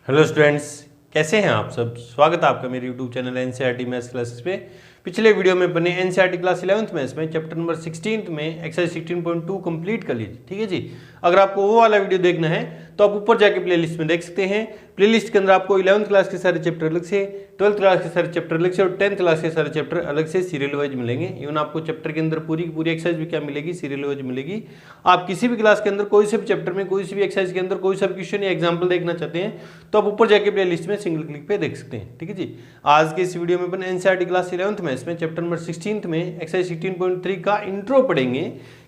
Hello students, कैसे हैं आप सब। स्वागत है आपका मेरे YouTube channel NCERT maths classes पे। पिछले वीडियो में बने एनसीईआरटी क्लास 11th मैथ्स में चैप्टर नंबर 16 में एक्सरसाइज 16.2 कंप्लीट कर लीजिए। ठीक है जी। अगर आपको वो वाला वीडियो देखना है तो आप ऊपर जाके प्लेलिस्ट में देख सकते हैं। प्लेलिस्ट के अंदर आपको 11th क्लास के सारे चैप्टर अलग से, 12th क्लास के सारे चैप्टर अलग से और 10th क्लास के सारे चैप्टर अलग से सीरियल वाइज मिलेंगे। इवन आपको चैप्टर के अंदर पूरी की पूरी एक्सरसाइज भी क्या मिलेगी, सीरियल वाइज मिलेगी। आप किसी भी क्लास के अंदर कोई से भी चैप्टर में कोई सी भी एक्सरसाइज के अंदर कोई सा भी क्वेश्चन या एग्जाम्पल देखना चाहते हैं तो आप ऊपर जाके प्लेलिस्ट में सिंगल क्लिक पे देख सकते हैं। ठीक है जी। आज के इस वीडियो में अपन एनसीईआरटी क्लास 11th में इसमें चैप्टर नंबर 16 में एक्सरसाइज 16.3 का इंट्रो पढ़ेंगे।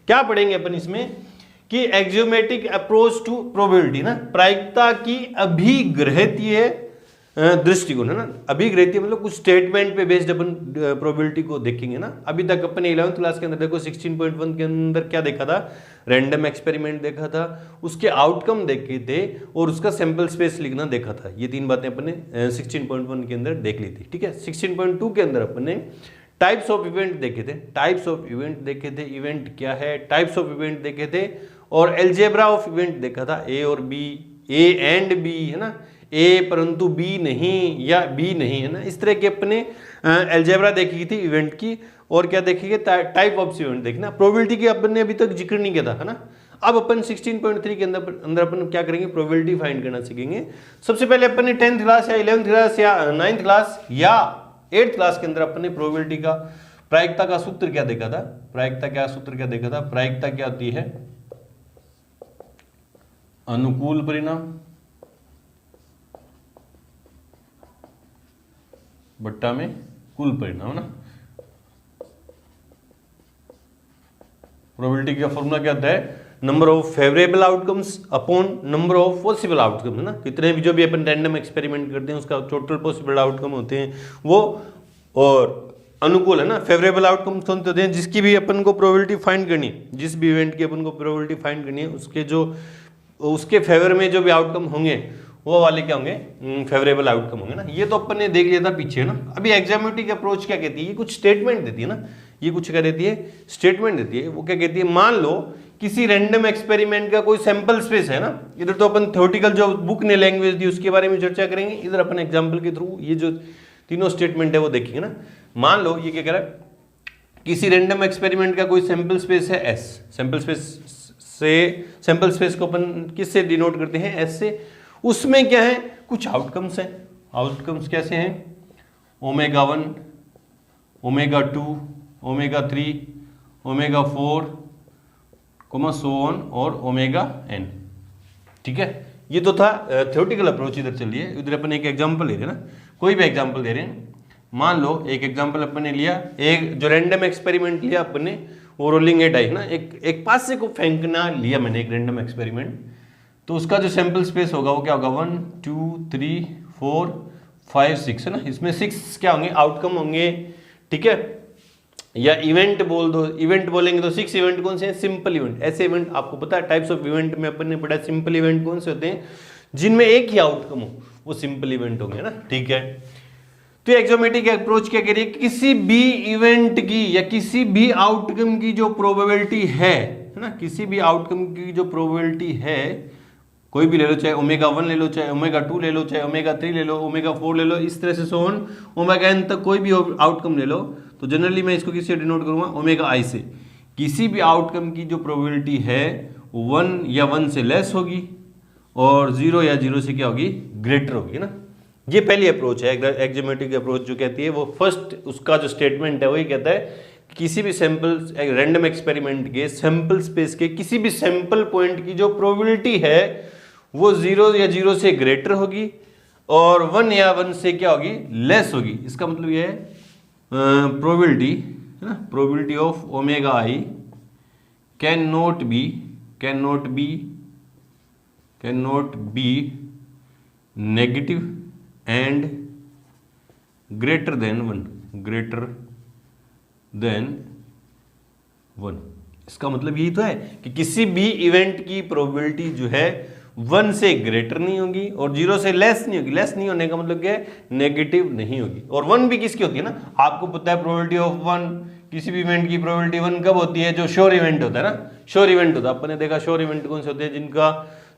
क्या पढ़ेंगे अपन इसमें कि एक्सियोमेटिक अप्रोच टू प्रोबेबिलिटी ना, प्रायिकता की अभिग्रहतीय दृष्टिकोण है ना। अभिग्रहतीय मतलब कुछ स्टेटमेंट पे बेस्ड अपन प्रोबेबिलिटी को देखेंगे ना। अभी तक अपन 11th क्लास के अंदर देखो 16.1 के अंदर क्या देखा था, रैंडम एक्सपेरिमेंट देखा था, उसके आउटकम देखे थे और उसका सैंपल स्पेस लिखना देखा था। ये तीन बातें अपन ने 16.1 के अंदर देख ली थी। ठीक है। 16.2 के अंदर अपन ने टाइप्स ऑफ इवेंट देखे थे। टाइप्स ऑफ इवेंट देखे थे, इवेंट क्या है, टाइप्स ऑफ इवेंट देखे थे और एल्जेब्रा ऑफ इवेंट देखा था। ए और बी, ए एंड बी है ना, ए परंतु बी नहीं या बी नहीं है ना। इस तरह के अपने एल्जेब्रा देखी थी इवेंट की। और क्या देखेंगे, टाइप ऑफ इवेंट देखना। प्रोबेबिलिटी की अपन ने अभी तक जिक्र नहीं किया था है ना। अब अपन 16.3 के अंदर अपन क्या करेंगे, प्रोबेबिलिटी फाइंड करना सीखेंगे। सबसे पहले अपन ने 10th क्लास या 11th क्लास या 9th क्लास या 8th क्लास के अंदर अपन ने प्रोबेबिलिटी का प्रायिकता का सूत्र क्या देखा था। प्रायिकता क्या सूत्र क्या देखा था, प्रायिकता क्या होती है, अनुकूल परिणाम बट्टा में कुल परिणाम ना। प्रोबेबिलिटी का फॉर्मूला क्या होता है, number of favourable outcomes upon number of possible outcome है ना। कितने भी जो भी अपन रैंडम एक्सपेरिमेंट करते हैं उसका टोटल पॉसिबल आउटकम होते हैं वो, और अनुकूल है ना। फेवरेबल आउटकम कौन होते हैं, जिसकी भी अपन को प्रोबेबिलिटी फाइंड करनी है, जिस भी इवेंट की अपन को प्रोबेबिलिटी फाइंड करनी है उसके जो उसके फेवर में जो भी आउटकम होंगे वो वाले क्या होंगे, फेवरेबल आउटकम होंगे ना। ये तो अपन ने देख लिया था पीछे ना। अभी एक्सियोमेटिक अप्रोच क्या कहती है, ये कुछ स्टेटमेंट देती है ना। ये कुछ क्या देती है, स्टेटमेंट देती है। वो क्या कहती है, मान लो किसी रैंडम एक्सपेरिमेंट का कोई सैंपल स्पेस है ना। इधर तो अपन थ्योरेटिकल जो बुक ने लैंग्वेज दी उसके बारे में चर्चा करेंगे, इधर अपन एग्जाम्पल के थ्रू ये जो तीनों स्टेटमेंट है वो देखेंगे ना। मान लो ये क्या कह रहा है, किसी रैंडम एक्सपेरिमेंट का कोई सैंपल स्पेस है एस। सैंपल स्पेस को अपन किससे डिनोट करते हैं, एस से। उसमें क्या है, कुछ आउटकम्स हैं। आउटकम्स कैसे हैं, omega 1, omega 2, omega 3, omega 4, so on और ओमेगा n। ठीक है। ये तो था थ्योरेटिकल अप्रोच। इधर चलिए, इधर अपन एक एग्जांपल ले रहे हैं ना, कोई भी एग्जांपल ले रहे हैं। मान लो एक एग्जांपल अपन ने लिया, एक जो रैंडम एक्सपेरिमेंट लिया अपन ने, वो रोलिंग ए डाई ना, एक पास से को फेंकना लिया मैंने, एक रैंडम एक्सपेरिमेंट। तो उसका जो सैंपल स्पेस होगा वो क्या होगा, 1 2 3 4 5 6 है ना। इसमें 6 क्या होंगे, आउटकम होंगे। ठीक है। या इवेंट बोल दो, इवेंट बोलेंगे तो 6 इवेंट कौन से हैं, सिंपल इवेंट। ऐसे इवेंट आपको पता है, टाइप्स ऑफ इवेंट में अपन ने पढ़ा सिंपल इवेंट कौन से होते हैं, जिनमें एक ही आउटकम हो, वो सिंपल इवेंट होंगे ना। ठीक है। तो एक्सियोमेटिक अप्रोच क्या कह रही है, किसी भी इवेंट की या किसी भी आउटकम की जो प्रोबेबिलिटी है ना, किसी भी आउटकम की जो प्रोबेबिलिटी है, कोई भी ले लो, चाहे ओमेगा 1 ले लो, चाहे ओमेगा 2 ले लो, चाहे ओमेगा 3 ले लो, ओमेगा 4 ले लो, इस तरह से सोन ओमेगा n तक कोई भी आउटकम ले लो। तो जनरली मैं इसको किससे डिनोट करूंगा, ओमेगा i से। किसी भी आउटकम की जो प्रोबेबिलिटी है 1 या 1 से लेस होगी और 0 या 0 से क्या होगी, ग्रेटर होगी ना। ये पहली अप्रोच है एक्सियोमेटिक अप्रोच, जो कहती है वो फर्स्ट, उसका जो स्टेटमेंट है वही कहता है किसी भी सैंपल रैंडम एक्सपेरिमेंट के सैंपल स्पेस के किसी भी सैंपल पॉइंट की जो प्रोबेबिलिटी है वो 0 या 0 से ग्रेटर होगी और 1 या 1 से क्या होगी, लेस होगी। इसका मतलब ये है प्रोबेबिलिटी है ना, probability of omega i can not be negative and greater than 1। इसका मतलब यही तो है कि किसी भी इवेंट की प्रोबेबिलिटी जो है 1 से ग्रेटर नहीं होगी और 0 से लेस नहीं होगी। लेस नहीं होने का मतलब क्या है, नेगेटिव नहीं होगी। और 1 भी किसकी होती है ना, आपको पता है प्रोबेबिलिटी ऑफ 1, किसी भी इवेंट की प्रोबेबिलिटी 1 कब होती है, जो श्योर इवेंट होता है ना, श्योर इवेंट होता है। अपन ने देखा श्योर इवेंट कौन से होते हैं,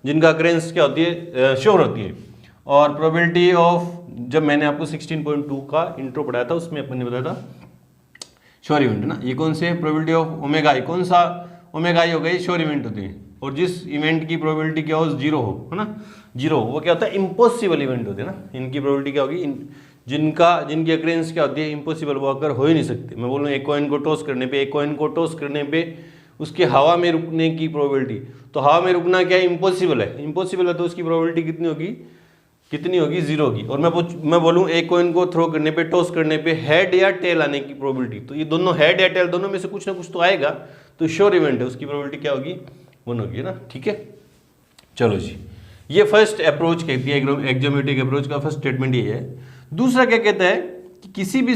जिनका अक्रेंस क्या होती है, श्योर होती है। और प्रोबेबिलिटी ऑफ, जब मैंने आपको 16.2 का इंट्रो पढ़ाया था उसमें अपन ने बताया था श्योर इवेंट ना, ये कौन से प्रोबेबिलिटी ऑफ ओमेगा आई, कौन सा ओमेगा आई होगा, ये श्योर इवेंट होते हैं। और जिस इवेंट की प्रोबेबिलिटी क्या हो, जीरो हो, है ना, जीरो, वो क्या होता है, इम्पॉसिबल इवेंट होते हैं ना। इनकी प्रोबेबिलिटी क्या होगी, जिनकी अक्रेंस क्या होती है, इम्पॉसिबल, वो अगर हो ही नहीं सकते। मैं बोल रहा हूँ एक कॉइन को टॉस करने पे उसके हवा में रुकने की प्रोबेबिलिटी, तो हवा में रुकना क्या है, इम्पॉसिबल है, तो उसकी प्रोबेबिलिटी कितनी होगी, जीरो होगी। और मैं बोलूँ एक कॉइन को थ्रो करने पे, टॉस करने पे हेड या टेल आने की प्रोबेबिलिटी, तो ये दोनों हेड या टेल दोनों में से कुछ ना कुछ तो आएगा, तो श्योर इवेंट है, उसकी प्रोबेबिलिटी क्या होगी, 1 होगी ना, ठीक है। चलो जी, ये फर्स्ट अप्रोच कहती है एक्सोमेट्रिक अप्रोच का फर्स्ट स्टेटमेंट ये है। दूसरा क्या कहता है कि किसी भी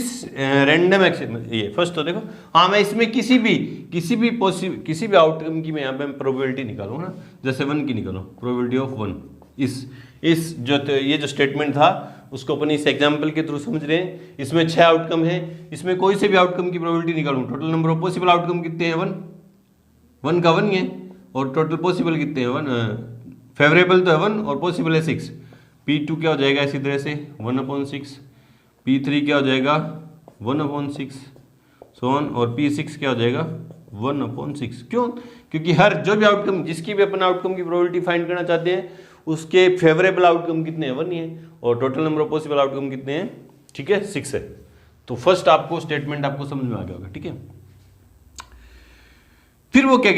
रैंडम ये फर्स्ट तो देखो, हाँ मैं इसमें किसी भी आउटकम की मैं यहाँ पे प्रोबेबिलिटी निकालूँ ना, जैसे 1 की निकालो, प्रोबेबिलिटी ऑफ 1, इस ये जो स्टेटमेंट था उसको अपन इस एग्जाम्पल के थ्रू समझ रहे हैं। इसमें 6 आउटकम है, इसमें कोई से भी आउटकम की प्रोबेबिलिटी निकालूँ, total number of possible outcome कितने हैं, 1 का 1 है, और टोटल पॉसिबल कितने हैं, 1, फेवरेबल तो है 1 और पॉसिबल है 6। P2 क्या हो जाएगा इसी तरह से 1/6, P3 क्या हो जाएगा 1/6, सो ऑन, और P6 क्या हो जाएगा 1/6। क्यों? क्योंकि हर जो भी आउटकम, जिसकी भी अपन आउटकम की प्रोबेबिलिटी फाइंड करना चाहते हैं, उसके फेवरेबल आउटकम कितने हैं, 1 ही है, और total number of possible outcome कितने हैं, ठीक है, 6 है। तो फर्स्ट आपको स्टेटमेंट आपको समझ में आ गया होगा, ठीक है। फिर वो क्या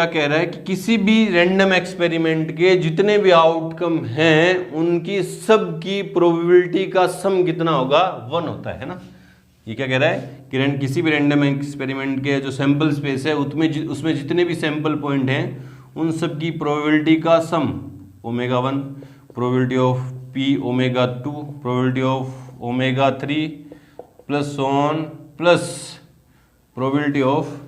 कह रहा है कि किसी भी रैंडम एक्सपेरिमेंट के जितने भी आउटकम हैं उनकी सब की प्रोबेबिलिटी का सम कितना होगा, 1 होता है ना। ये क्या कह रहा है कि किसी भी रैंडम एक्सपेरिमेंट के जो सैंपल स्पेस है उसमें जितने भी सैंपल पॉइंट हैं उन सब की प्रोबेबिलिटी का sum ω1, probability of P ω2, probability of ω3 plus on plus probability of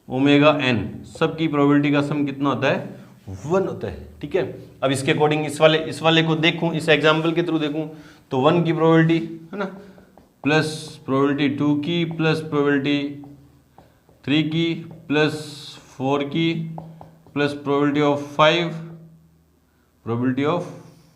ω_n, सबकी प्रोबेबिलिटी का सम कितना होता है, 1 होता है, ठीक है। अब इसके अकॉर्डिंग इस वाले को देखूं, इस एग्जांपल के थ्रू देखूं, तो 1 की प्रोबेबिलिटी है ना, प्लस प्रोबेबिलिटी 2 की, प्लस प्रोबेबिलिटी 3 की, प्लस 4 की, plus probability of 5, probability of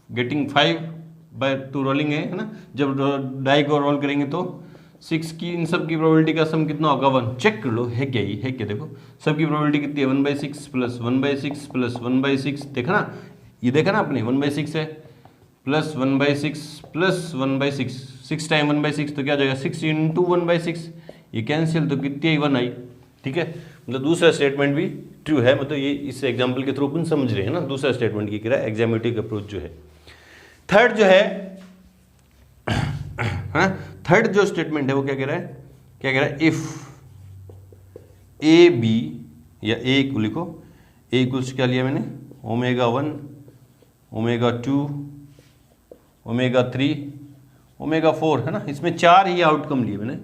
getting 5/2 rolling है ना, जब डाई को रोल करेंगे तो 6 की, इन सब की प्रोबेबिलिटी का सम कितना होगा, 1। चेक कर लो है क्या, देखो सबकी प्रोबेबिलिटी कितनी है, 1/6 प्लस 1/6 प्लस 1/6, देखा ना, ये देखा ना आपने, 1/6 है, प्लस 1/6 प्लस 1/6, 6 टाइम 1/6 तो क्या हो जाएगा, 6 × 1/6, ये कैंसिल, तो कितनी आई, 1 आई, ठीक है। मतलब दूसरा स्टेटमेंट भी ट्रू है, मतलब ये इस एग्जाम्पल के थ्रू अपन समझ रहे हैं ना, दूसरा स्टेटमेंट की कह रहा है एक्सोमेट्रिक अप्रोच जो है। थर्ड जो है थर्ड जो स्टेटमेंट है वो क्या कह रहा है, इफ ए बी, या ए को लिखो, ए इक्वल्स क्या लिया मैंने, ω1, ω2, ω3, ω4 है ना, इसमें 4 ही आउटकम लिए मैंने,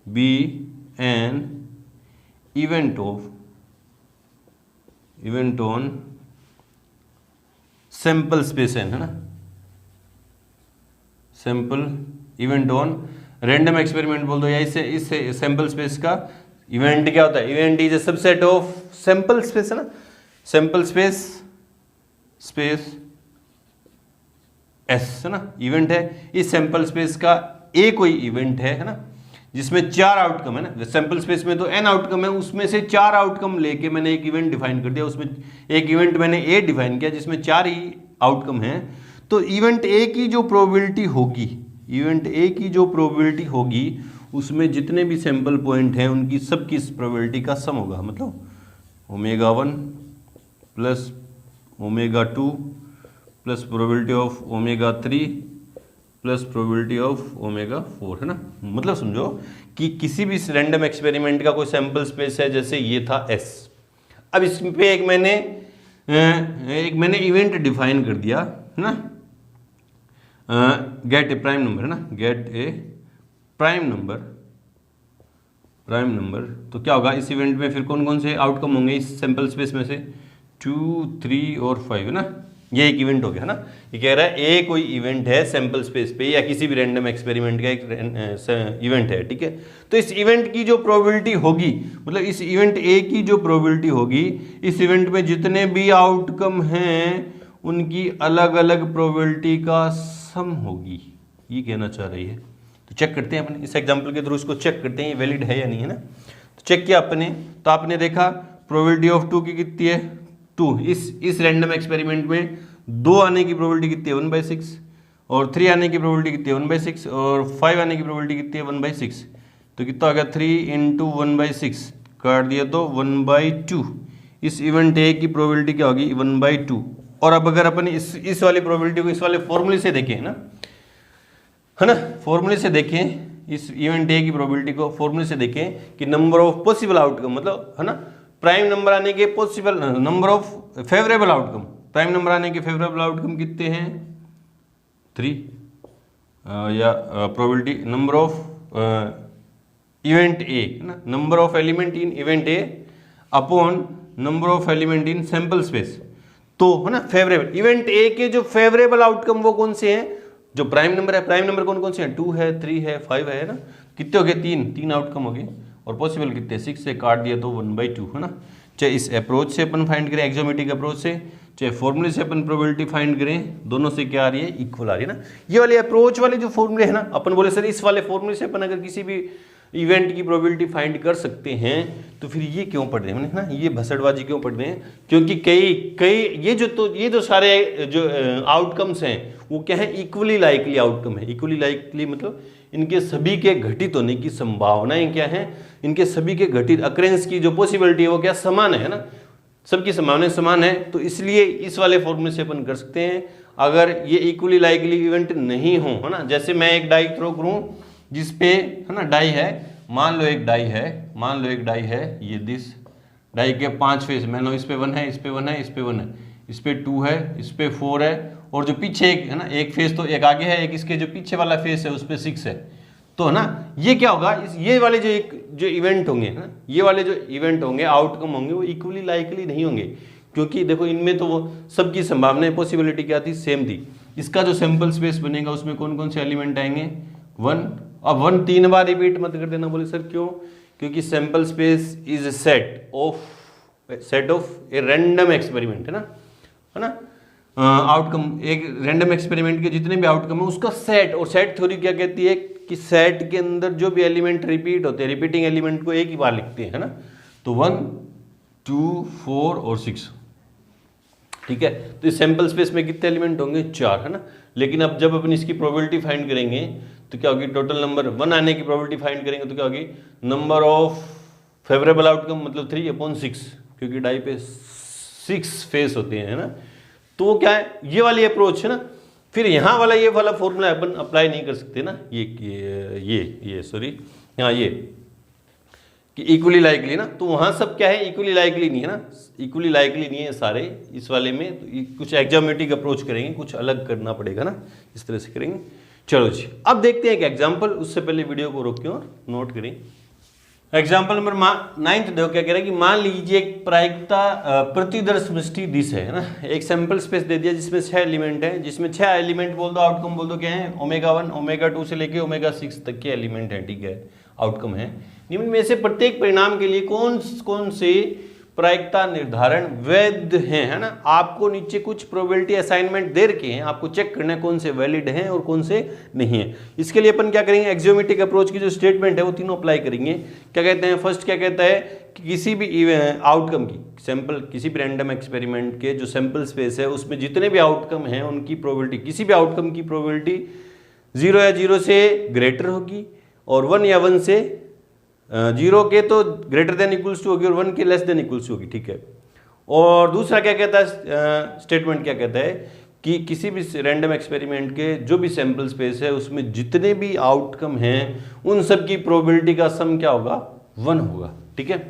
be an event on sample space N, है ना, sample event on random experiment बोल दो, या इस सैंपल स्पेस का इवेंट क्या होता है, event is a subset of sample space, है ना, सैंपल स्पेस एस, है ना, इवेंट है, इस सैंपल स्पेस का ए कोई इवेंट है ना, जिसमें 4 आउटकम है ना, सैंपल स्पेस में तो n आउटकम है, उसमें से 4 आउटकम लेके मैंने एक इवेंट डिफाइन कर दिया, उसमें एक इवेंट मैंने ए डिफाइन किया जिसमें 4 ही आउटकम है, तो इवेंट ए की जो प्रोबेबिलिटी होगी उसमें जितने भी सैंपल पॉइंट हैं उनकी सबकी प्रोबेबिलिटी का सम होगा, मतलब ω1 plus ω2 plus probability of ω3 plus probability of ω4, है ना। मतलब समझो कि किसी भी रैंडम एक्सपेरिमेंट का कोई सैंपल स्पेस है, जैसे ये था S, अब इस पे एक मैंने इवेंट डिफाइन कर दिया, है ना, गेट ए प्राइम नंबर, है ना, गेट ए प्राइम नंबर, तो क्या होगा इस इवेंट में, फिर कौन कौन से आउटकम होंगे इस सैंपल स्पेस में से, 2, 3 और 5, है ना, ये एक इवेंट हो गया, है ना। ये कह रहा है ए कोई इवेंट है सैंपल स्पेस पे, या किसी भी रैंडम एक्सपेरिमेंट का एक इवेंट है, ठीक है। तो इस इवेंट की जो प्रोबेबिलिटी होगी, मतलब इस इवेंट ए की जो प्रोबेबिलिटी होगी, इस इवेंट में जितने भी आउटकम हैं उनकी अलग अलग प्रोबेबिलिटी का सम होगी, ये कहना चाह रही है। तो चेक करते हैं अपने इस एग्जांपल के थ्रू, इसको चेक करते हैं ये वैलिड है या नहीं, है ना। तो चेक किया अपने, तो आपने देखा प्रोबेबिलिटी ऑफ 2 की कितनी है 2। इस रैंडम एक्सपेरिमेंट में 2 आने की प्रोबेबिलिटी कितनी है 1/6, और 3 आने की प्रोबेबिलिटी कितनी है 1/6, और 5 आने की प्रोबेबिलिटी कितनी है 1/6। तो कितना हो गया 3 × 1/6 काट दिया तो 1/2। इस इवेंट ए की प्रोबेबिलिटी क्या होगी 1/2। और अब अगर अपन इस वाली प्रोबेबिलिटी को इस वाले फॉर्मूले से देखें ना, है ना, फॉर्मूले से देखें इस इवेंट ए की प्रोबेबिलिटी को फॉर्मूले से देखें कि नंबर ऑफ पॉसिबल आउटकम, मतलब है ना प्राइम नंबर आने के possible number of favourable outcome, prime number आने के फेवरेबल आउटकम कितने हैं 3, या प्रोबेबिलिटी नंबर ऑफ इवेंट ए, है ना, number of element in event A upon number of element in sample space. तो है ना फेवरेबल इवेंट ए के जो फेवरेबल आउटकम वो कौन से हैं, जो प्राइम नंबर है, प्राइम नंबर कौन कौन से हैं 2 है 3 है 5 है ना, कितने हो गए 3 आउटकम हो गए, और पॉसिबल कितने 6 से काट दिया तो 1/2, है ना। चाहे इस अप्रोच से अपन फाइंड करें एक्सोमेट्रिक अप्रोच से, चाहे फॉर्मूले से अपन प्रोबेबिलिटी फाइंड करें, दोनों से क्या आ रही है इक्वल आ रही है ना। ये वाले अप्रोच वाले जो फॉर्मूले है ना, अपन बोले सर इस वाले फॉर्मूले से अपन अगर किसी भी इवेंट की प्रोबेबिलिटी फाइंड कर सकते हैं, तो फिर ये क्यों पढ़ रहे हैं ना, ये भसड़बाजी क्यों पढ़ रहे हैं, क्योंकि कई ये जो सारे जो आउटकम्स हैं वो क्या है इक्वली लाइकली आउटकम है। इक्वली लाइकली मतलब इनके सभी के घटित होने की संभावनाएं क्या है, इनके सभी के घटित अक्रेंस की जो पॉसिबिलिटी है वो क्या समान है ना, सबकी संभावनाएं समान है। तो इसलिए इस वाले फॉर्मूले से अपन कर सकते हैं। अगर ये इक्वली लाइकली इवेंट नहीं हो, है ना, जैसे मैं एक डाई थ्रो करूं जिसपे है ना डाई है, मान लो एक डाई है, ये दिस डाई के 5 फेस, मान लो इस पे 1 है, इस पे 1 है, इस पे 1 है, इस पे 2 है, इस पे 4 है, और जो पीछे एक है ना एक फेस तो एक आगे है, एक इसके जो पीछे वाला फेस है उस पे 6 है। तो है ना ये क्या होगा, ये वाले जो इवेंट होंगे ना, ये वाले जो इवेंट होंगे आउटकम होंगे वो इक्वली लाइकली नहीं होंगे, क्योंकि देखो इनमें तो वो सबकी संभावनाएं पॉसिबिलिटी क्या थी सेम थी। इसका जो सैंपल स्पेस बनेगा उसमें कौन कौन से एलिमेंट आएंगे 1। अब 1 3 बार रिपीट मत कर देना, बोले सर क्यों, क्योंकि sample space is a set of a random experiment, है ना आउटकम एक रैंडम एक्सपेरिमेंट के जितने भी आउटकम है उसका सेट। और सेट थ्योरी क्या कहती है कि सेट के अंदर जो भी एलिमेंट रिपीट होते हैं, रिपीटिंग एलिमेंट को एक ही बार लिखते हैं, है ना। तो 1 2 4 और 6, ठीक है। तो इस सैंपल स्पेस में कितने एलिमेंट होंगे 4, है ना। लेकिन अब जब अपन इसकी प्रोबेबिलिटी फाइंड करेंगे तो क्या होगी, टोटल नंबर 1 आने की प्रोबेबिलिटी फाइंड करेंगे तो क्या होगी, नंबर ऑफ फेवरेबल आउटकम मतलब 3/6, क्योंकि डाई पे 6 फेस होते हैं, है ना। तो क्या है ये वाली अप्रोच है ना। फिर यहाँ वाला ये वाला फॉर्मूला अपन अप्लाई नहीं कर सकते ना, ये सॉरी हाँ ये कि इक्वली लाइकली ना, तो वहाँ सब क्या है इक्वली लाइकली नहीं है ना, इक्वली लाइकली नहीं है सारे। इस वाले में तो कुछ एग्जामेटिक अप्रोच करेंगे, कुछ अलग करना पड़ेगा ना, इस तरह से करेंगे। चलो जी अब देखते हैं एक एग्जाम्पल, उससे पहले वीडियो को रोकें और नोट करें। एग्जाम्पल नंबर 9 देखो क्या कह रहा है कि मान लीजिए एक प्रायिकता प्रतिदर्श मिष्टि दिश है ना, एक सैंपल स्पेस दे दिया जिसमें 6 एलिमेंट है, जिसमें 6 एलिमेंट बोल दो आउटकम बोल दो क्या है ω1 ω2 से लेके ω6 तक के एलिमेंट है, ठीक है आउटकम है। निम्न में से प्रत्येक परिणाम के लिए कौन से प्रायिकता निर्धारण वैध है ना। आपको नीचे कुछ प्रोबेबिलिटी असाइनमेंट दे रखे हैं, आपको चेक करना है कौन से वैलिड हैं और कौन से नहीं है। इसके लिए अपन क्या करेंगे, एक्सियोमेट्रिक अप्रोच की जो स्टेटमेंट है वो तीनों अप्लाई करेंगे। क्या कहते हैं, फर्स्ट क्या कहता है कि किसी भी आउटकम की सैंपल, किसी भी रैंडम एक्सपेरिमेंट के जो सैंपल स्पेस है उसमें जितने भी आउटकम हैं उनकी प्रोबेबिलिटी, किसी भी आउटकम की प्रोबेबिलिटी 0 या 0 से ग्रेटर होगी, और 1 या 1 से 0 के तो ग्रेटर देन इक्वल्स टू होगी और 1 के लेस देन इक्वल्स टू होगी, ठीक है। और दूसरा क्या कहता है स्टेटमेंट, क्या कहता है कि किसी भी रैंडम एक्सपेरिमेंट के जो भी सैंपल स्पेस है उसमें जितने भी आउटकम हैं उन सब की प्रोबेबिलिटी का सम क्या होगा 1 होगा, ठीक है।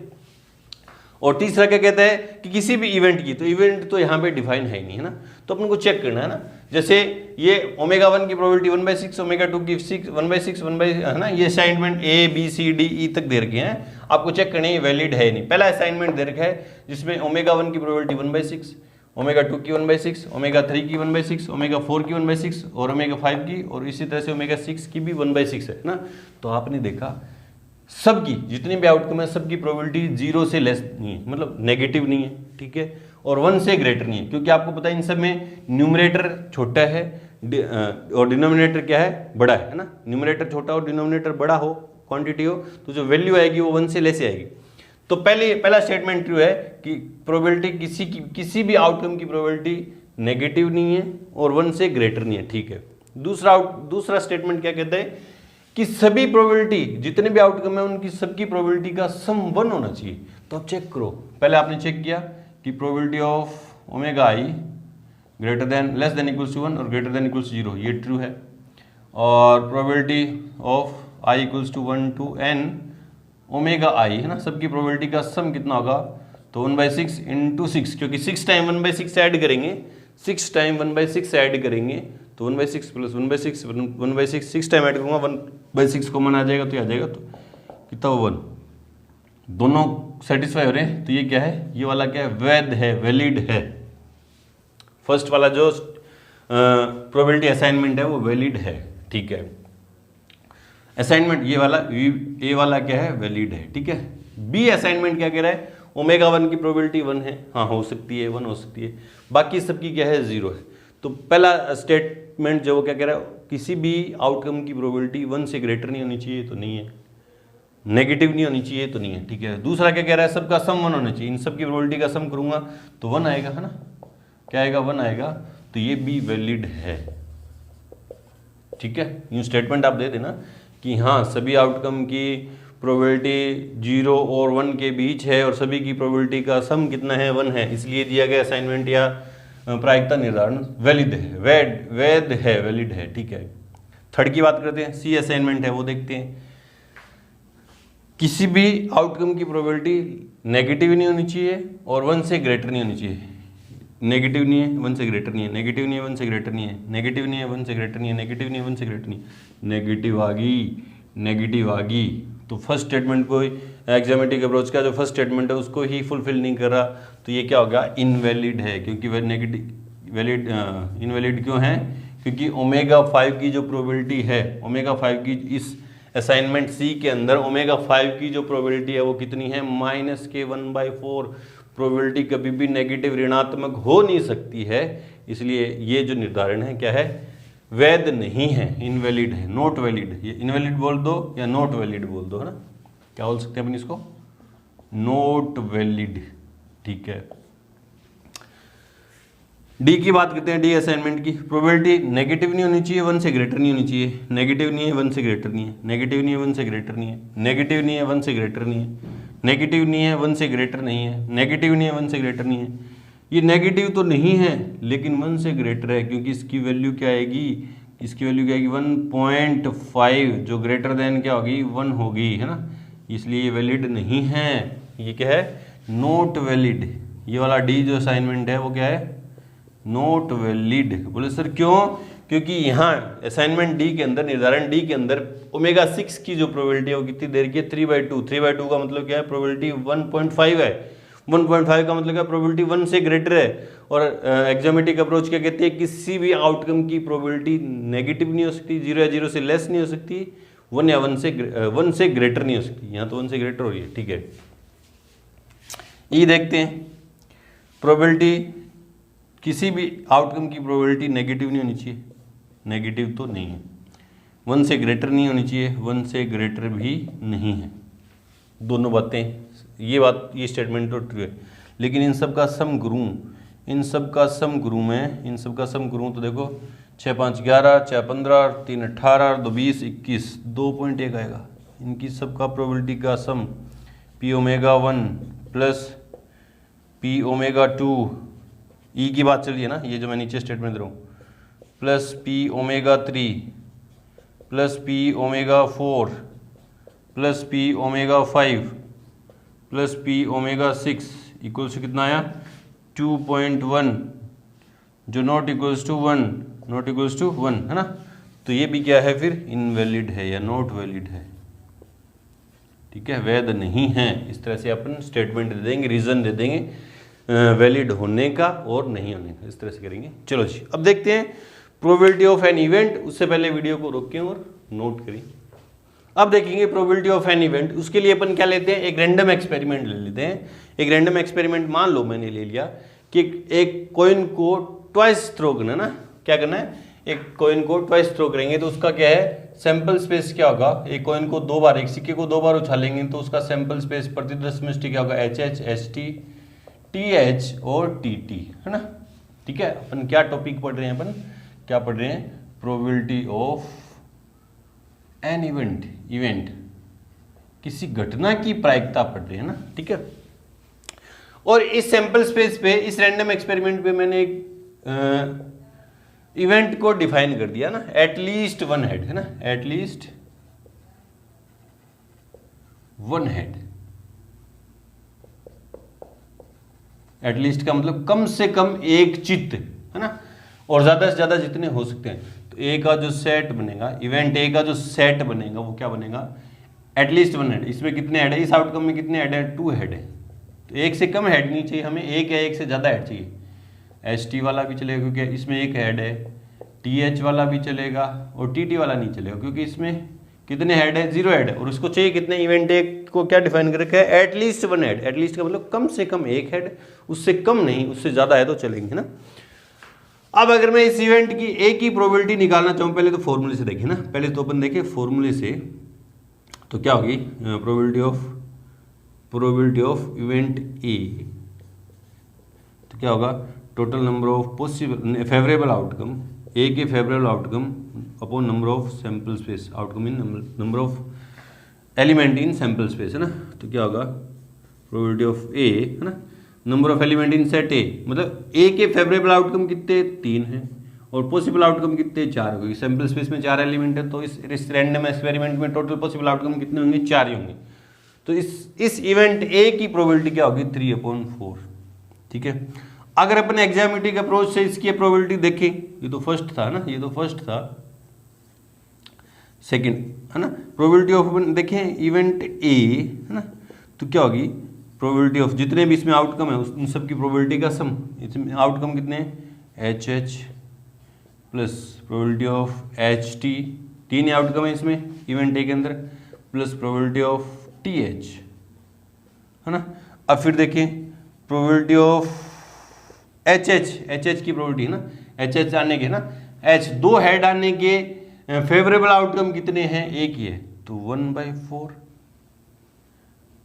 और तीसरा क्या कहता है कि किसी भी इवेंट की, तो इवेंट तो यहाँ पे डिफाइन है ही नहीं है ना, तो अपन को चेक करना है ना। जैसे ये ω1 की प्रोबेबिलिटी 1/6, ω2 की 1/6 है ना, ये assignment A B C D E तक दे रखे हैं, आपको चेक करने ये वैलिड है नहीं। पहला असाइनमेंट दे रखा है जिसमें ω1 की प्रोबेबिलिटी 1/6, ω2 की 1/6, ω3 की 1/6, ω4 की 1/6 और ω5 की, और इसी तरह से ω6 की भी 1/6 है ना। तो आपने देखा सबकी जितनी भी आउटकम है सबकी प्रोबेबिलिटी 0 से लेस नहीं है, मतलब नेगेटिव नहीं है, ठीक है। और 1 से ग्रेटर नहीं है, क्योंकि आपको पता है इन सब में न्यूमरेटर छोटा है और डिनोमिनेटर क्या है, बड़ा है ना। न्यूमरेटर छोटा और डिनोमिनेटर बड़ा हो, क्वांटिटी हो, तो जो वैल्यू आएगी वो 1 से लेस आएगी। तो पहला स्टेटमेंट ट्रू है कि प्रोबेबिलिटी किसी भी आउटकम की प्रोबेबिलिटी नेगेटिव नहीं है और 1 से ग्रेटर नहीं है, ठीक है। दूसरा स्टेटमेंट क्या कहता है कि सभी प्रोबेबिलिटी, जितने भी आउटकम है उनकी सबकी प्रोबेबिलिटी का सम 1 होना चाहिए। तो अब चेक करो, पहले आपने चेक किया कि probability of omega i greater than less than equals to 1 और ग्रेटर देन इक्वल्स टू 0, ये ट्रू है। और probability of i equals to 1 to n omega i है ना, सबकी प्रोबेबिलिटी का सम कितना होगा, तो 1/6 इंटू 6, क्योंकि 6 टाइम 1/6 ऐड करेंगे, 6 टाइम 1/6 ऐड करेंगे तो 1/6 प्लस 1/6 1/6 6 टाइम ऐड करूँगा 1/6 कॉमन आ जाएगा, तो ये आ जाएगा, तो कितना 1, दोनों सेटिस्फाई हो रहे हैं। तो ये क्या है, ये वाला क्या है, वैध है, वैलिड है। फर्स्ट वाला जो प्रोबेबिलिटी असाइनमेंट है वो वैलिड है, ठीक है। असाइनमेंट ये वाला ए वाला क्या है, वैलिड है, ठीक है। बी असाइनमेंट क्या कह रहा है, ओमेगा 1 की प्रोबेबिलिटी 1 है, हाँ हो सकती है, 1 हो सकती है, बाकी सबकी क्या है, 0 है। तो पहला स्टेटमेंट जो वो क्या कह रहा है, किसी भी आउटकम की प्रोबेबिलिटी 1 से ग्रेटर नहीं होनी चाहिए, तो नहीं है, नेगेटिव नहीं होनी चाहिए, तो नहीं है, ठीक है। दूसरा क्या कह रहा है, सबका सम 1 होना चाहिए, इन सब की प्रोबेबिलिटी का सम करूंगा तो 1 आएगा, है ना, क्या आएगा, 1 आएगा, तो ये भी वैलिड है, ठीक है। यूँ स्टेटमेंट आप दे देना कि हाँ सभी आउटकम की प्रोबेबिलिटी 0 और 1 के बीच है और सभी की प्रोबेबिलिटी का सम कितना है, 1 है, इसलिए दिया गया असाइनमेंट या प्रायिकता निर्धारण वैलिड है, वैध है, वैलिड है, ठीक है। थर्ड की बात करते हैं, सी असाइनमेंट है, वो देखते हैं। किसी भी आउटकम की प्रोबेबिलिटी नेगेटिव नहीं होनी चाहिए और 1 से ग्रेटर नहीं होनी चाहिए। नेगेटिव नहीं है, 1 से ग्रेटर नहीं है, नेगेटिव नहीं है, 1 से ग्रेटर नहीं है, नेगेटिव नहीं है, 1 से ग्रेटर नहीं है, नेगेटिव नहीं है, 1 से ग्रेटर नहीं है, नेगेटिव आ गई। तो फर्स्ट स्टेटमेंट को एक्सियोमेटिक अप्रोच का जो फर्स्ट स्टेटमेंट है उसको ही फुलफिल नहीं कर रहा, तो ये क्या होगा, इनवैलिड है। क्योंकि वह इनवैलिड क्यों है, क्योंकि ओमेगा 5 की जो प्रोबेबिलिटी है, ओमेगा 5 की इस असाइनमेंट सी के अंदर ओमेगा 5 की जो प्रोबेबिलिटी है वो कितनी है, -1/4। प्रोबेबिलिटी कभी भी नेगेटिव ऋणात्मक हो नहीं सकती है, इसलिए ये जो निर्धारण है क्या है, वैध नहीं है, इनवैलिड है, नॉट वैलिड। ये इनवैलिड बोल दो या नॉट वैलिड बोल दो, है ना, क्या बोल सकते हैं अपन इसको, नॉट वैलिड, ठीक है। डी की बात करते हैं, डी असाइनमेंट की, प्रोबेबिलिटी नेगेटिव नहीं होनी चाहिए, 1 से ग्रेटर नहीं होनी चाहिए, नेगेटिव नहीं है, 1 से ग्रेटर नहीं है, नेगेटिव नहीं है, 1 से ग्रेटर नहीं है, नेगेटिव नहीं है, 1 से ग्रेटर नहीं है, नेगेटिव नहीं है, 1 से ग्रेटर नहीं है, नेगेटिव नहीं है, 1 से ग्रेटर नहीं है। ये नेगेटिव तो नहीं है लेकिन 1 से ग्रेटर है, क्योंकि इसकी वैल्यू क्या आएगी, इसकी वैल्यू क्या आएगी, 1.5, जो ग्रेटर देन क्या होगी, 1 होगी, है ना, इसलिए ये वैलिड नहीं है। ये क्या है, नॉट वैलिड। ये वाला डी जो असाइनमेंट है वो क्या है, नॉट वैलिड। बोले सर क्यों, क्योंकि यहाँ असाइनमेंट डी के अंदर, निर्धारण डी के अंदर ओमेगा 6 की जो प्रोबेबिलिटी है वो कितनी देर की है, 3/2। 3/2 का मतलब क्या है, प्रोबेबिलिटी 1.5 है, 1.5 का मतलब क्या, प्रोबेबिलिटी 1 से ग्रेटर है। और एक्सियोमेटिक अप्रोच क्या कहती है, किसी भी आउटकम की प्रोबेबिलिटी नेगेटिव नहीं हो सकती, 0 या 0 से लेस नहीं हो सकती, 1 या 1 से ग्रेटर नहीं हो सकती। यहाँ तो 1 से ग्रेटर हो रही है, ठीक है। ये देखते हैं, प्रोबेबिलिटी, किसी भी आउटकम की प्रोबेबिलिटी नेगेटिव नहीं होनी चाहिए, नेगेटिव तो नहीं है, 1 से ग्रेटर नहीं होनी चाहिए, 1 से ग्रेटर भी नहीं है, दोनों बातें, ये स्टेटमेंट तो ट्रू है। लेकिन इन सब का सम करूँ, इन सब का सम करूँ मैं, इन सब का सम करूँ तो देखो 6 5 11, 4 15, 3 18, 2 20 21, 2.1 आएगा। इनकी सब का प्रोबेबिलिटी का sum P omega 1 plus P omega 2, ई की बात चल रही है ना, ये जो मैं नीचे स्टेटमेंट दे रहा हूँ, plus P omega 3 plus P omega 4 plus P omega 5 plus P omega 6 equals to कितना आया, 2.1, जो not equals to 1, not equals to 1, है ना। तो ये भी क्या है फिर, इनवैलिड है या नॉट वैलिड है, ठीक है, वैध नहीं है। इस तरह से अपन स्टेटमेंट दे देंगे, रीजन दे देंगे वैलिड होने का और नहीं होने का, इस तरह से करेंगे। चलो जी, अब देखते हैं प्रोबेबिलिटी ऑफ एन इवेंट। उससे पहले वीडियो को रोकें और नोट करें। अब देखेंगे प्रोबेबिलिटी ऑफ एन इवेंट। उसके लिए अपन क्या लेते हैं, एक रैंडम एक्सपेरिमेंट ले लेते हैं। एक रैंडम एक्सपेरिमेंट मान लो मैंने ले लिया कि एक कॉइन को ट्वाइस थ्रो करना है ना, क्या करना है, एक कॉइन को ट्वाइस थ्रो करेंगे तो उसका क्या है, सैंपल स्पेस क्या होगा, एक कॉइन को दो बार, एक सिक्के को दो बार उछालेंगे तो उसका सैंपल स्पेस प्रतिदर्श समष्टि क्या होगा, H H, H T, T H और टी टी, है ना। ठीक है, अपन क्या टॉपिक पढ़ रहे हैं, अपन क्या पढ़ रहे हैं, प्रोबेबिलिटी ऑफ एन इवेंट, किसी घटना की प्रायिकता पढ़ रहे हैं ना। ठीक है, और इस सैंपल स्पेस पे, इस रैंडम एक्सपेरिमेंट पे मैंने एक इवेंट को डिफाइन कर दिया ना, एटलीस्ट वन हेड, है ना, एटलीस्ट वन हेड। एटलीस्ट का मतलब कम से कम एक चित्त, है ना, और ज्यादा से ज्यादा जितने हो सकते हैं। तो ए का जो सेट बनेगा, इवेंट ए का जो सेट बनेगा वो क्या बनेगा, एटलीस्ट वन हेड। इसमें कितने हेड है, इस आउटकम में कितने हेड है, 2 हेड है। तो एक से कम हेड नहीं चाहिए हमें, एक या एक से ज्यादा हेड चाहिए। एच टी वाला भी चलेगा क्योंकि इसमें एक हेड है, टी एच वाला भी चलेगा और टी टी वाला नहीं चलेगा क्योंकि इसमें कितने हेड है, 0 हेड है। और उसको चाहिए कितने, इवेंट एक को क्या डिफाइन कर रखा है, एटलीस्ट वन हेड। एटलीस्ट का मतलब कम से कम एक हेड, उससे कम नहीं, उससे ज्यादा है तो चलेंगे ना। अब अगर मैं इस इवेंट की एक ही प्रोबेबिलिटी निकालना चाहूँ, पहले तो फॉर्मूले से देखें ना, पहले तो अपन देखें फॉर्मूले से, तो क्या होगी, प्रोबेबिलिटी ऑफ इवेंट ए, तो क्या होगा, total number of possible favourable outcome, A के favourable outcome upon number of sample space, outcome in number of element in sample space, है ना। तो क्या होगा, प्रोबेबिलिटी ऑफ ए, है ना, number of element in set ए, मतलब ए के फेवरेबल आउटकम कितने, 3 हैं, और पॉसिबल आउटकम कितने, 4 होंगे। सैंपल स्पेस में 4 एलिमेंट है, तो इस रैंडम एक्सपेरिमेंट में टोटल पॉसिबल आउटकम कितने होंगे, 4 ही होंगे। तो इस इवेंट ए की प्रोबेबिलिटी क्या होगी, 3/4। ठीक है, अगर अपने एग्जामेटिक अप्रोच से इसकी प्रोबेबिलिटी देखें, ये तो फर्स्ट था ना, ये तो फर्स्ट था, सेकंड, है ना, प्रोबेबिलिटी ऑफ देखें इवेंट ए, है ना, तो क्या होगी, प्रोबेबिलिटी ऑफ जितने भी इसमें आउटकम है उन सब की प्रोबेबिलिटी का सम, इसमें आउटकम कितने हैं, H H plus probability of H T, 3 outcome है इसमें इवेंट ए के अंदर, plus probability of T H, है ना। अब फिर देखें प्रोबेबिलिटी ऑफ एच एच की प्रोबेबिलिटी है ना, एच एच आने के ना, एच 2 हेड आने के फेवरेबल आउटकम कितने हैं, एक ही है, तो 1/4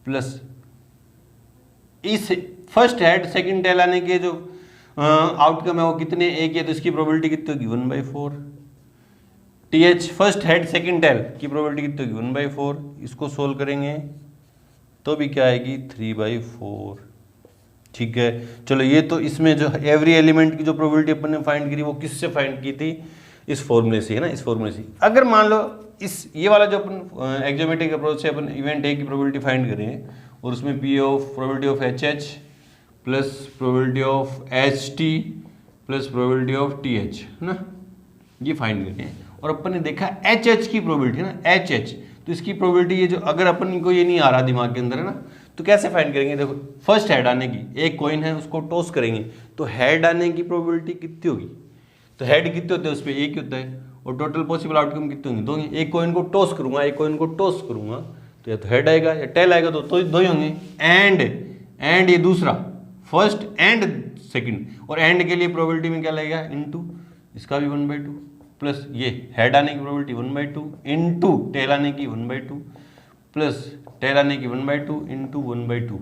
प्लस इस फर्स्ट हेड सेकंड टेल आने के जो आउटकम है वो कितने, एक है, तो इसकी प्रोबेबिलिटी कितनी होगी, 1/4। T H first head second tail की प्रोबेबिलिटी कितनी होगी, 1/4। इसको सोल्व करेंगे तो भी क्या आएगी, 3/4। ठीक है, चलो ये तो इसमें जो एवरी एलिमेंट की जो प्रोबेबिलिटी अपन ने फाइंड करी वो किससे फाइंड की थी, इस फॉर्मूले से, है ना, इस फॉर्मूले से। अगर मान लो इस ये वाला जो अपन एक्जोमेट्रिक अप्रोच से अपन इवेंट ए की प्रोबेबिलिटी फाइंड करें और उसमें P of probability of H H plus probability of H T plus probability of T H, है ना, ये फाइंड करें। और अपन ने देखा एच एच की प्रोबेबिलिटी, है ना, एच एच, तो इसकी प्रोबेबिलिटी ये जो, अगर अपन को ये नहीं आ रहा दिमाग के अंदर, है ना, तो कैसे फाइंड करेंगे, देखो फर्स्ट हेड आने की, एक कॉइन है उसको टॉस करेंगे तो हेड आने की प्रोबेबिलिटी कितनी होगी, तो हेड कितने होते हैं, उस पर एक ही होता है, और टोटल पॉसिबल आउटकम कितने होंगे, 2 होंगे। एक कॉइन को टॉस करूंगा, एक कॉइन को टॉस करूंगा तो या तो हेड आएगा या टेल आएगा, तो 2 ही होंगे। एंड ये दूसरा, फर्स्ट एंड सेकंड, और एंड के लिए प्रोबेबिलिटी में क्या लगेगा, इनटू इसका भी 1/2 प्लस ये हेड आने की प्रोबेबिलिटी 1/2 इनटू टेल आने की 1/2 प्लस टेल आने की 1/2 इंटू 1/2,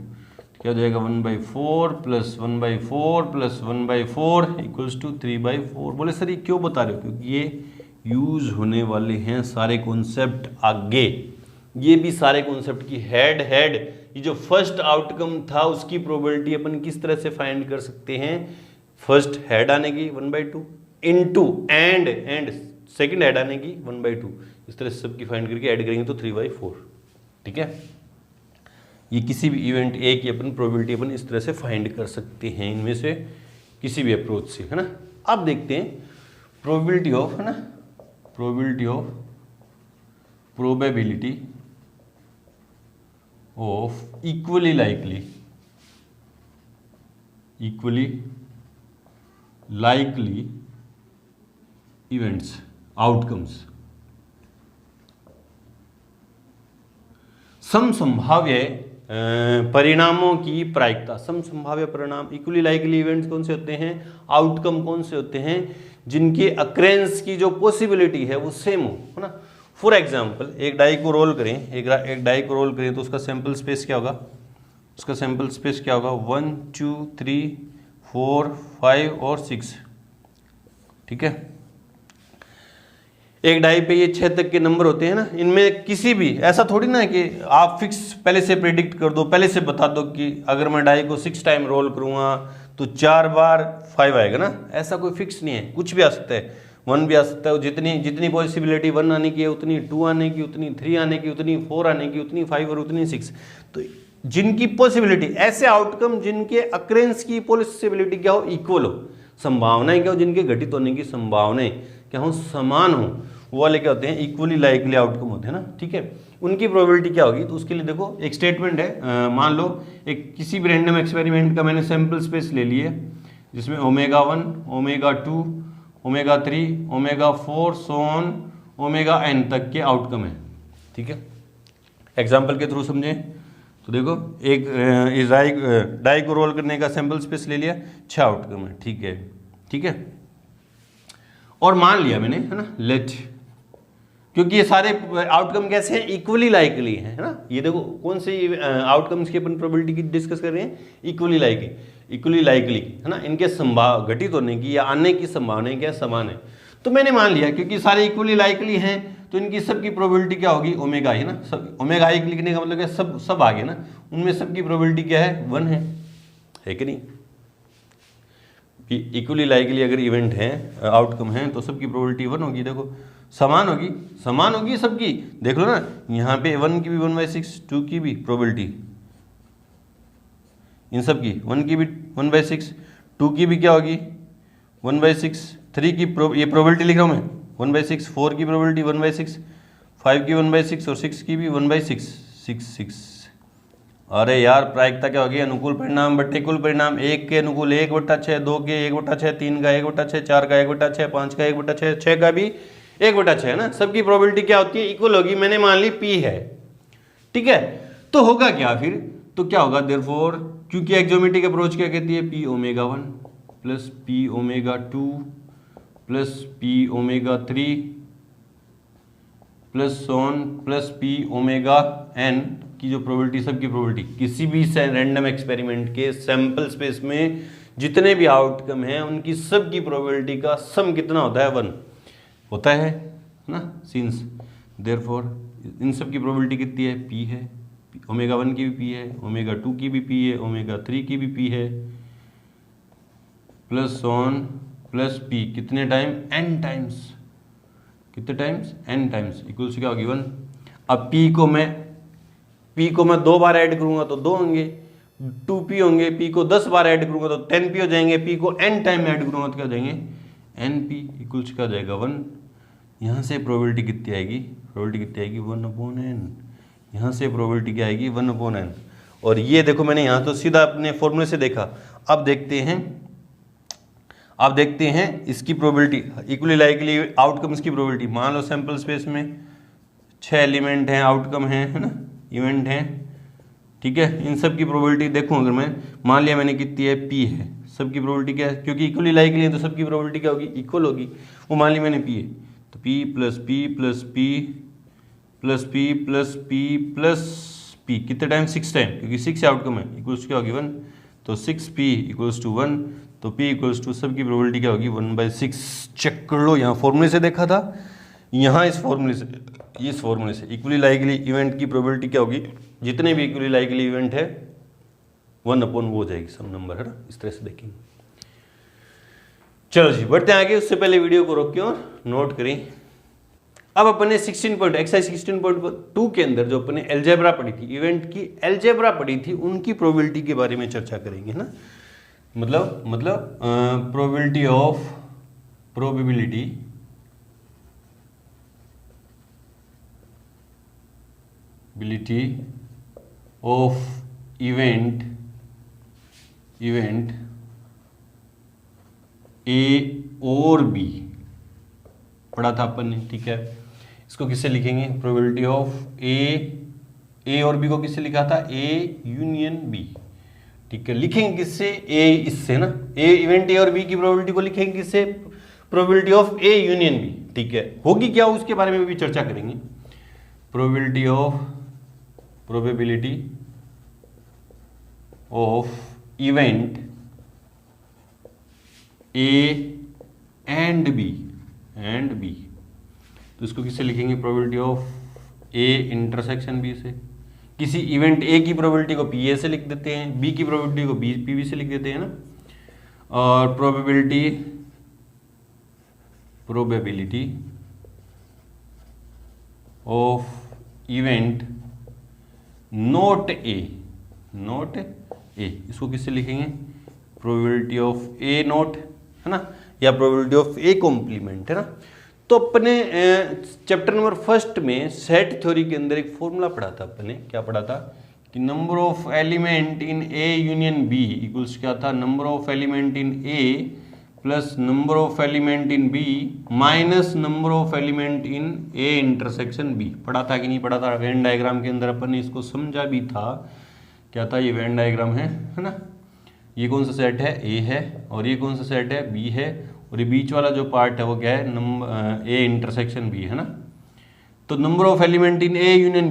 क्या हो जाएगा, 1/4 प्लस 1/4 प्लस 1/4 इक्वल्स टू 3/4। बोले सर ये क्यों बता रहे हो, क्योंकि ये यूज होने वाले हैं सारे कॉन्सेप्ट आगे, ये भी सारे कॉन्सेप्ट की हेड, ये जो फर्स्ट आउटकम था उसकी प्रोबेबिलिटी अपन किस तरह से फाइंड कर सकते हैं, फर्स्ट हेड आने की 1/2 इंटू एंड सेकेंड हेड आने की 1/2, इस तरह से सबकी फाइंड करके ऐड करेंगे तो 3/4। ठीक है, ये किसी भी इवेंट ए की अपन प्रोबेबिलिटी अपन इस तरह से फाइंड कर सकते हैं, इनमें से किसी भी अप्रोच से, है ना। अब देखते हैं प्रोबेबिलिटी ऑफ, है ना, probability of probability of equally likely events, outcomes, सम संभाव्य परिणामों की प्रायिकता, सम संभाव्य परिणाम, इक्वली लाइकली इवेंट्स कौन से होते हैं, आउटकम कौन से होते हैं जिनके अक्रेंस की जो पॉसिबिलिटी है वो सेम हो, है ना। फॉर एग्जाम्पल एक डाई को रोल करें, एक डाई को रोल करें तो उसका सैंपल स्पेस क्या होगा, उसका सैंपल स्पेस क्या होगा 1 2 3 4 5 और 6, ठीक है। एक डाई पे ये 6 तक के नंबर होते हैं ना, इनमें किसी भी, ऐसा थोड़ी ना है कि आप फिक्स पहले से प्रेडिक्ट कर दो, पहले से बता दो कि अगर मैं डाई को 6 टाइम रोल करूंगा तो 4 बार 5 आएगा ना, ऐसा कोई फिक्स नहीं है, कुछ भी आ सकता है, 1 भी आ सकता है, जितनी पॉसिबिलिटी 1 आने की है उतनी 2 आने की, उतनी 3 आने की, उतनी 4 आने की, उतनी 5 और उतनी 6। तो जिनकी पॉसिबिलिटी, ऐसे आउटकम जिनके अक्रेंस की पॉसिबिलिटी क्या हो, इक्वल हो, संभावनाएं क्या हो, जिनके घटित होने की संभावनाएं क्या हो, समान हो, वो वाले क्या होते हैं, इक्वली लाइकली आउटकम होते हैं ना, ठीक है। उनकी प्रोबेबिलिटी क्या होगी, तो उसके लिए देखो एक स्टेटमेंट है, मान लो एक किसी भी रैंडम एक्सपेरिमेंट का मैंने सैंपल स्पेस ले लिए जिसमें omega 1 omega 2 omega 3 omega 4 so on omega n तक के आउटकम है, ठीक है। एग्जाम्पल के थ्रू समझें तो देखो एक इस डाई को रोल करने का सैंपल स्पेस ले लिया, 6 आउटकम है, ठीक है, ठीक है। और मान लिया मैंने, है ना, लेट, क्योंकि ये सारे आउटकम कैसे हैं, इक्वली लाइकली है ना। ये देखो कौन से आउटकम्स की अपन प्रोबेबिलिटी की डिस्कस कर रहे हैं, इक्वली लाइकली, है ना, इनके घटित होने की या आने की संभावना क्या समान है। तो मैंने मान लिया क्योंकि सारे इक्वली लाइकली हैं तो इनकी सबकी प्रोबेबिलिटी क्या होगी, ओमेगा है ना, सब ओमेगा आई लिखने का मतलब क्या, सब आ गए ना, उनमें सबकी प्रोबेबिलिटी क्या है, 1 है कि नहीं। इक्वली लाइकली अगर इवेंट है, आउटकम है, तो सबकी प्रोबेबिलिटी 1 होगी। देखो समान होगी सबकी, देख लो ना, यहाँ पे 1 की भी 1/6, 2 की भी प्रोबेबिलिटी, इन सब की 1 की भी 1/6, 2 की भी क्या होगी 1/6, 3 की ये प्रोबेबिलिटी लिख रहा हूँ मैं 1/6, 4 की प्रोबेबिलिटी 1/6, 5 की 1/6 और 6 की भी 1/6, 6। अरे यार प्रायिकता क्या होगी, अनुकूल परिणाम बट्टे कुल परिणाम, 1 के अनुकूल 1/6, 2 के 1/6, 3 का 1/6, 4 का 1/6, 5 का 1/6, 6 का भी 1/6 है ना। सबकी प्रोबेबिलिटी क्या होती है, इक्वल होगी। मैंने मान ली P है, ठीक है। तो होगा क्या फिर, तो क्या होगा, देयरफॉर क्योंकि एक्सोमेट्रिक अप्रोच क्या कहती है, P omega 1 plus P omega 2 plus P omega 3 plus so on plus P omega n की जो प्रोबेबिलिटी, सबकी प्रोबेबिलिटी किसी भी रैंडम एक्सपेरिमेंट के सैंपल स्पेस में जितने भी आउटकम हैं उनकी सबकी प्रोबेबिलिटी का सम कितना होता है, 1 होता है ना। सिंस देयरफॉर इन सब की प्रोबेबिलिटी कितनी है, P है, ओमेगा 1 की भी P है, ओमेगा 2 की भी P है, ओमेगा 3 की भी P है, प्लस सोन प्लस P कितने टाइम, n टाइम्स, कितने टाइम्स, n टाइम्स, इक्वल से क्या होगी 1। अब P को मैं 2 बार ऐड करूंगा तो 2 होंगे, 2P होंगे, P को 10 बार ऐड करूंगा तो 10P हो जाएंगे, P को n टाइम ऐड करूंगा तो क्या हो जाएंगे, NP इक्वल से क्या हो जाएगा 1। यहाँ से प्रोबेबिलिटी कितनी आएगी, 1/n। यहाँ से प्रोबेबिलिटी क्या आएगी, 1/n। और ये देखो मैंने यहाँ तो सीधा अपने फॉर्मूले से देखा। अब देखते हैं इसकी प्रोबेबिलिटी, इक्वली लाइकली आउटकम्स की प्रोबेबिलिटी। मान लो सैंपल स्पेस में 6 एलिमेंट हैं, आउटकम है ना, इवेंट हैं, ठीक है। इन सब की प्रोबेबिलिटी देखूँ, अगर मैं मान लिया मैंने कितनी है, P है, सबकी प्रोबेबिलिटी क्या है, क्योंकि इक्वली लाइकली है तो सबकी प्रोबेबिलिटी क्या होगी, इक्वल होगी। वो मान ली मैंने P है, तो P plus P plus P plus P plus P plus P कितने टाइम, 6 टाइम, क्योंकि 6 आउटकम है, इक्वल्स क्या होगी 1। तो 6P इक्वल्स टू 1, तो P इक्वल्स टू सबकी प्रोबेबिलिटी क्या होगी 1/6। चेक कर लो, यहाँ फॉर्मूले से देखा था, यहाँ इस फॉर्मूले से इक्वली लाइकली इवेंट की प्रोबेबिलिटी क्या होगी, जितने भी इक्वली लाइकली इवेंट है 1 अपॉन वो हो जाएगी सम नंबर, है ना। इस तरह से देखेंगे। चलो जी बढ़ते हैं आगे, उससे पहले वीडियो को रोकें और नोट करें। अब अपने एक्सरसाइज 16.2 के अंदर जो अपने अलजेब्रा पढ़ी थी, इवेंट की अलजेब्रा पढ़ी थी, उनकी प्रोबेबिलिटी के बारे में चर्चा करेंगे ना। मतलब प्रोबेबिलिटी ऑफ इवेंट ए और बी पढ़ा था अपन ने, ठीक है। इसको किससे लिखेंगे, प्रोबेबिलिटी ऑफ ए ए और बी को किससे लिखा था, ए यूनियन बी, ठीक है। लिखेंगे किससे, ए इससे ना, ए इवेंट ए और बी की प्रोबेबिलिटी को लिखेंगे किससे, probability of A union B, ठीक है। होगी क्या उसके बारे में भी चर्चा करेंगे। Probability of event A and B, तो इसको किससे लिखेंगे, probability of A intersection B से। किसी इवेंट ए की प्रोबेबिलिटी को पी ए से लिख देते हैं, बी की प्रोबेबिलिटी को बी पी बी से लिख देते हैं ना। और probability of event not a, इसको किससे लिखेंगे, प्रोबेबिलिटी ऑफ ए नॉट, है ना, या प्रोबेबिलिटी ऑफ ए कॉम्प्लीमेंट, है ना। तो अपने चैप्टर नंबर 1 में सेट थ्योरी के अंदर एक फॉर्मूला पढ़ा था अपने, क्या पढ़ा था कि number of element in A union B equals क्या था, number of element in A plus number of element in B minus number of element in A intersection B. पढ़ा था कि नहीं पढ़ा था। वेन डायग्राम के अंदर अपन ने इसको समझा भी था, क्या था, ये वेन डायग्राम है ना। ये कौन सा सेट है, ए है, और ये कौन सा सेट है, बी है, और ये बीच वाला जो पार्ट है वो क्या है, नंबर ए इंटरसेक्शन बी, है ना। तो number of element in A union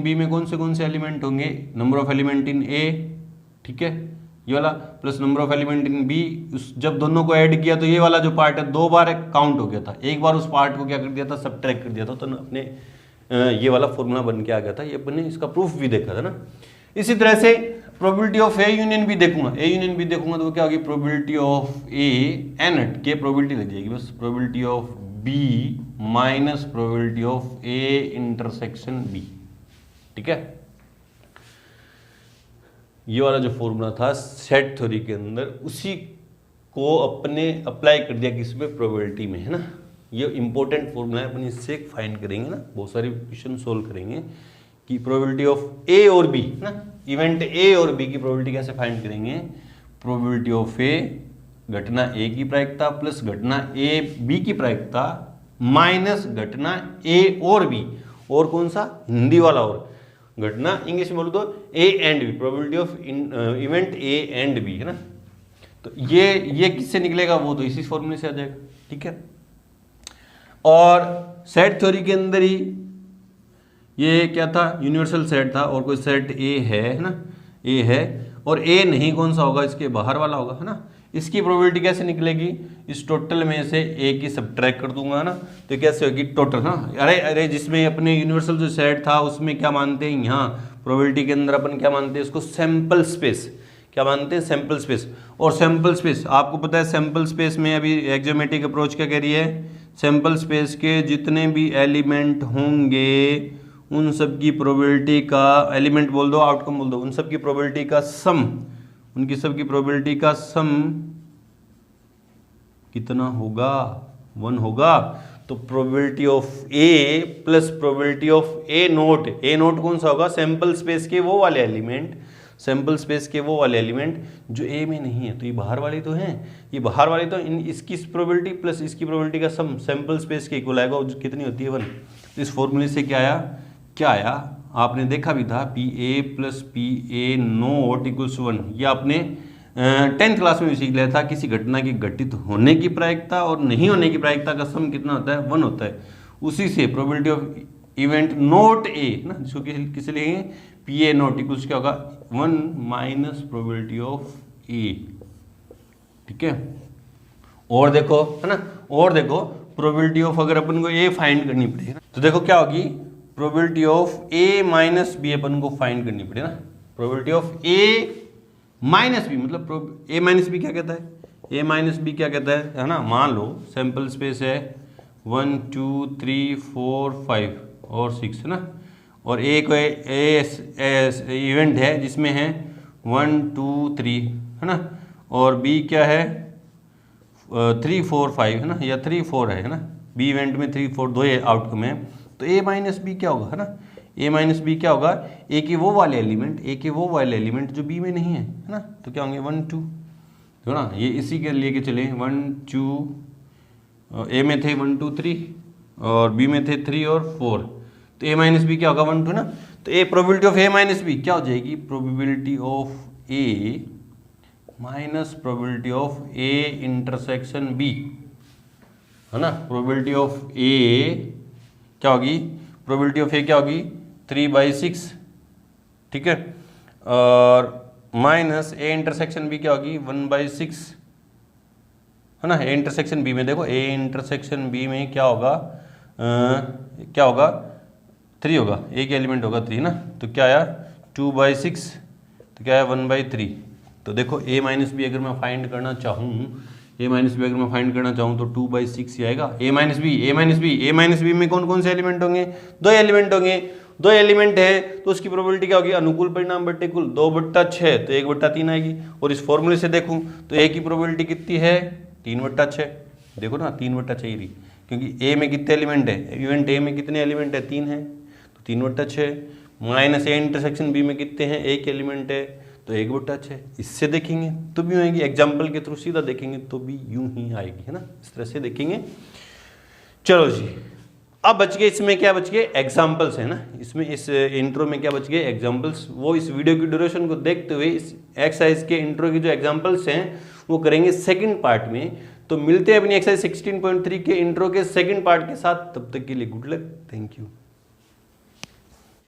B में कौन से एलिमेंट होंगे, number of element in A, ठीक है, ये वाला, plus number of element in B. जब दोनों को ऐड किया तो ये वाला जो पार्ट है 2 बार काउंट हो गया था, एक बार उस पार्ट को क्या कर दिया था, सबट्रैक्ट कर दिया था, तो अपने ये वाला फॉर्मूला बन के आ गया था। ये अपने इसका प्रूफ भी देखा था ना। इसी तरह से probability of A union B देखूंगा, तो वो क्या होगी, प्रोबेबिलिटी ऑफ ए एन हट के प्रोबेबिलिटी लग जाएगी बस, probability of B minus probability of A intersection B, ठीक है। ये वाला जो फॉर्मूला था सेट थ्योरी के अंदर, उसी को अपने अप्लाई कर दिया किसमें, प्रोबेबिलिटी में, है ना। ये इंपॉर्टेंट फॉर्मूला है, अपन इससे फाइंड करेंगे ना, बहुत सारे क्वेश्चन सोल्व करेंगे कि प्रोबेबिलिटी ऑफ ए और बी, ना, इवेंट ए और बी की प्रोबेबिलिटी कैसे फाइंड करेंगे, प्रोबेबिलिटी ऑफ ए घटना ए की प्रायिकता प्लस घटना ए बी की प्रायिकता माइनस घटना ए और बी, और कौन सा, हिंदी वाला, और घटना इंग्लिश में बोलो तो A and B, probability of event A and B, है ना। तो ये किससे निकलेगा, वो तो इसी फॉर्मूले से आ जाएगा, ठीक है। और सेट थ्योरी के अंदर ही ये क्या था, यूनिवर्सल सेट था, और कोई सेट ए है ना, ए है, और ए नहीं कौन सा होगा, इसके बाहर वाला होगा, है ना। इसकी प्रोबेबिलिटी कैसे निकलेगी, इस टोटल में से ए की सब्ट्रैक्ट कर दूंगा ना, तो कैसे होगी टोटल ना। अरे जिसमें अपने यूनिवर्सल जो सेट था उसमें क्या मानते हैं, यहाँ प्रोबेबिलिटी के अंदर अपन क्या मानते हैं, इसको सैंपल स्पेस, क्या मानते हैं, सैंपल स्पेस। और सैंपल स्पेस आपको पता है, सैंपल स्पेस में अभी एक्सोमेट्रिक अप्रोच क्या कह रही है, सैंपल स्पेस के जितने भी एलिमेंट होंगे उन सब की प्रोबेबिलिटी का, एलिमेंट बोल दो, आउटकम बोल दो, उन सब की प्रोबेबिलिटी का सम, उनकी सब की प्रोबेबिलिटी का सम कितना होगा, 1 होगा। तो probability of A plus probability of A note कौन सा होगा, सैंपल स्पेस के वो वाले एलिमेंट, सैंपल स्पेस के वो वाले एलिमेंट जो ए में नहीं है, तो ये बाहर वाले तो हैं, ये बाहर वाले तो इसकी प्रोबेबिलिटी प्लस इसकी प्रोबेबिलिटी का सम सैंपल स्पेस के इक्वल आएगा, कितनी होती है 1। तो इस फॉर्मूले से क्या आया, आपने देखा भी था, P A plus P A note equals 1। ये आपने 10th क्लास में भी सीख लिया था, किसी घटना की घटित होने की प्रायिकता और नहीं होने की प्रायिकता का सम कितना होता है, 1 होता है। उसी से प्रोबेबिलिटी ऑफ इवेंट नोट ए ना, जिसको किसे लिखेंगे, पी ए नोट इक्वल्स क्या होगा, 1 माइनस प्रोबेबिलिटी ऑफ ए, ठीक है। और देखो, है ना, और देखो प्रोबेबिलिटी ऑफ, अगर अपन को ए फाइंड करनी पड़ेगी ना, तो देखो क्या होगी, probability of A minus B अपन को फाइंड करनी पड़ेगी ना। Probability of A minus B, मतलब ए माइनस बी क्या कहता है, ए माइनस बी क्या कहता है ना। मान लो सैंपल स्पेस है 1 2 3 4 5 और 6, है ना, और ए को इवेंट है जिसमें है 1 2 3, है ना, और बी क्या है 3 4 5, है ना, या 3 4 है ना, बी इवेंट में 3 4 दो आउटकम है। तो ए माइनस बी क्या होगा, है ना, ए माइनस बी क्या होगा, ए के वो वाले एलिमेंट जो बी में नहीं है ना, तो क्या होंगे 1 2, तो ना ये इसी के लेके चले 1 2, ए में थे 1 2 3 और बी में थे 3 और 4, तो ए माइनस बी क्या होगा 1 2 ना। तो A probability of A minus B क्या हो जाएगी, probability of A minus probability of A intersection B, है ना। प्रोबेबिलिटी ऑफ ए क्या होगी, प्रोबेबिलिटी ऑफ ए क्या होगी 3/6, ठीक है, और माइनस ए इंटरसेक्शन बी क्या होगी 1/6, है ना। ए इंटरसेक्शन बी में देखो, ए इंटरसेक्शन बी में क्या होगा, क्या होगा 3 होगा, ए के एलिमेंट होगा 3 ना, तो क्या आया 2/6, तो क्या आया 1/3। तो देखो ए माइनस बी अगर मैं फाइंड करना चाहूँ, ए माइनस बी अगर मैं फाइंड करना चाहूँ तो 2/6 ही आएगा। ए माइनस बी, ए माइनस बी, ए माइनस बी में कौन कौन से एलिमेंट होंगे, 2 एलिमेंट होंगे, 2 एलिमेंट है तो उसकी प्रोबेबिलिटी क्या होगी, अनुकूल परिणाम बट्टे कुल 2/6, तो 1/3 आएगी। और इस फॉर्मूले से देखूँ तो ए की प्रोबेबिलिटी कितनी है 3/6, देखो ना 3/6 ही रही, क्योंकि ए में कितने एलिमेंट है, इवेंट ए में कितने एलिमेंट है 3 है, तो 3/6, माइनस ए इंटरसेक्शन बी में कितने हैं, एक एलिमेंट है, तो 1/6। इससे देखेंगे तो भी आएगी, एग्जाम्पल के थ्रू सीधा देखेंगे तो भी यूं ही आएगी, है ना, इस तरह से देखेंगे। चलो जी, अब बच गए इसमें क्या बच गए, एग्जाम्पल्स है ना, इसमें इस इंट्रो में क्या बच गए, एग्जाम्पल्स। वो इस वीडियो की ड्यूरेशन को देखते हुए इस एक्सरसाइज के इंट्रो की जो एग्जाम्पल्स हैं वो करेंगे सेकंड पार्ट में। तो मिलते हैं अपनी एक्सरसाइज 16.3 के इंट्रो के सेकंड पार्ट के साथ, तब तक के लिए गुड लक, थैंक यू।